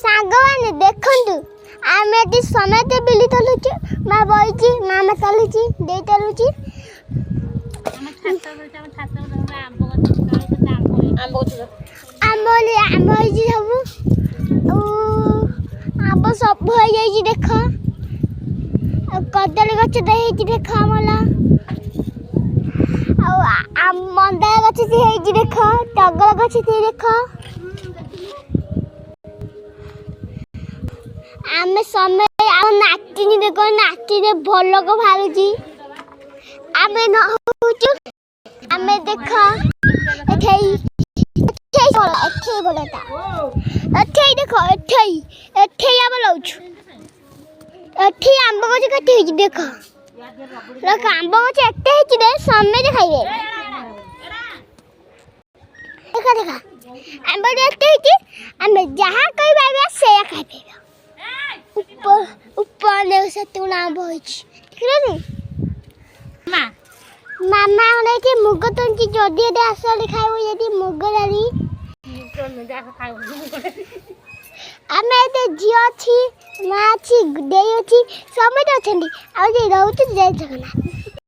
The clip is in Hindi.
सांगवाने देखंतु आमे एति समेते बिली चलुची मा बइची मामा चलुची दे चलुची आम होइची सब हो जाइची देख कदली गछ देइची देख मला मंदार गछ से हेइची देख टगर गछ से देख आमे समय नाचिनी देख नाचिने भल को भालुची आमे न होचु आमे देख एठै बोलता एठै देख एठै आम लौछु एठै आंब गछ कटे हेइची देख लोक आंब गछ एते हेइची दे समेत खाइबे देखा देखा आंब एते हेइची आमे जहाँ कहबे से खाइबे ऊपर ऊपर ले से तुना आंब होइची ठीक है मामा ने के मुग तंची जदी दे आसले खाइबो यदि मुग डाली आमे ते जियो छी माँ छी देयो छी समेत अछंदी आ जे रहउछ जय जगन्नाथ।